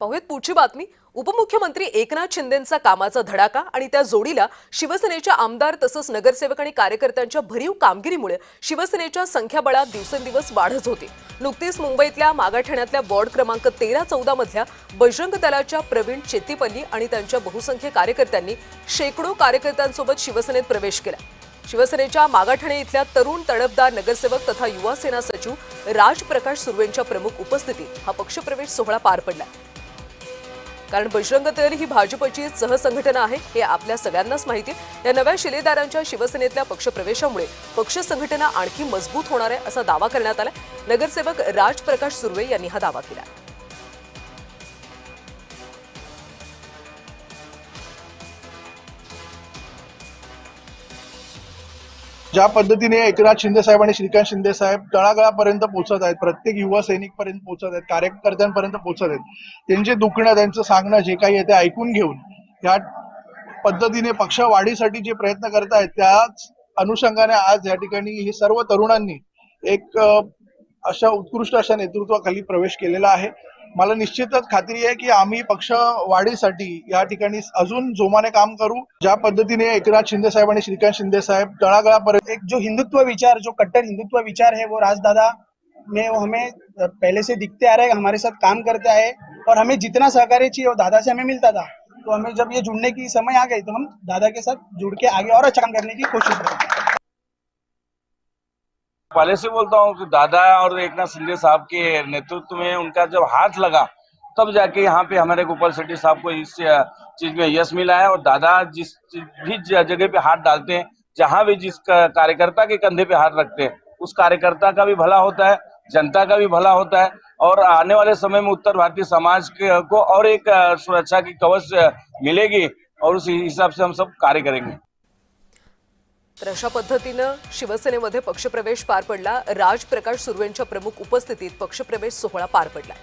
पाहूयात पुढची बातमी। उपमुख्यमंत्री एकनाथ शिंदेंचा कामाचा धडाका आणि त्या जोडीला शिवसेनेच्या आमदार तसंच नगरसेवक आणि कार्यकर्त्यांच्या भरीव कामगिरीमुळे शिवसेनेच्या संख्याबळात दिवसेंदिवस वाढच होती। नुकतीच मुंबईतल्या मागाठाण्यातल्या वॉर्ड क्रमांक 13-14 मधल्या बजरंग दलाच्या प्रवीण चेत्तीपल्ली आणि त्यांच्या बहुसंख्य कार्यकर्त्यांनी शेकडो कार्यकर्त्यांसोबत शिवसेनेत प्रवेश केला। शिवसेनेच्या मागाठाणे इथल्या तरुण तडफदार नगरसेवक तथा युवा सेना सचिव राज प्रकाश सुर्वेंच्या प्रमुख उपस्थितीत हा पक्षप्रवेश सोहळा पार पडला। कारण बजरंग दल ही भाजपची सहसंघटना आहे हे आपल्या सगळ्यांनाच माहिती आहे। या नव्या शिलेदारांच्या शिवसेनेतल्या पक्षप्रवेशामुळे पक्ष संघटना आणखी मजबूत होणार आहे असा दावा करण्यात आला। नगरसेवक राज प्रकाश सुर्वे यांनी हा दावा केला। ज्या पद्धतीने एकनाथ शिंदे साहेब आणि श्रीकांत शिंदे साहेब तळागाळापर्यंत पोहोचत आहेत, प्रत्येक युवा सैनिक पर्यंत पोहोचत आहेत, कार्यकर्त्यांपर्यंत पोहोचत आहेत, त्यांचे दुखणं त्यांचं सांगणं जे काही आहे ते ऐकून घेऊन या पद्धतीने पक्ष वाढीसाठी जे प्रयत्न करत आहेत त्याच अनुषंगाने आज या ठिकाणी हे सर्व तरुणांनी एक अशा उत्कृष्ट अशा नेतृत्वाखाली प्रवेश केलेला आहे। मला निश्चितच खात्री आहे की आम्ही पक्ष वाढीसाठी या ठिकाणी अजून जोमाने काम करू। ज्या पद्धतीने एकनाथ शिंदे साहेब आणि श्रीकांत शिंदे साहेब तळागाळापर्यंत एक जो हिंदुत्व विचार, जो कट्टर हिंदुत्व विचार है वो राजदादा में हमें पहले से दिखते आ रहे हैं, हमारे साथ काम करते आए और हमें जितना सहकार्य चाहिए वो दादा से हमें मिलता था। तो हमें जब ये जुड़ने की समय आ गई तो हम दादा के साथ जुड़ के आगे और अच्छा काम करने की कोशिश करेंगे। पहले से बोलता हूँ कि दादा और एकनाथ शिंदे साहब के नेतृत्व में उनका जब हाथ लगा तब जाके यहाँ पे हमारे गोपाल शेट्टी साहब को इस चीज में यश मिला है। और दादा जिस भी जगह पे हाथ डालते हैं, जहाँ भी जिस कार्यकर्ता के कंधे पे हाथ रखते हैं, उस कार्यकर्ता का भी भला होता है, जनता का भी भला होता है। और आने वाले समय में उत्तर भारतीय समाज को और एक सुरक्षा की कवच मिलेगी और उस हिसाब से हम सब कार्य करेंगे। तर अशा पद्धतीनं शिवसेनेमध्ये पक्षप्रवेश पार पडला। राज प्रकाश सुर्वेंच्या प्रमुख उपस्थितीत पक्षप्रवेश सोहळा पार पडला।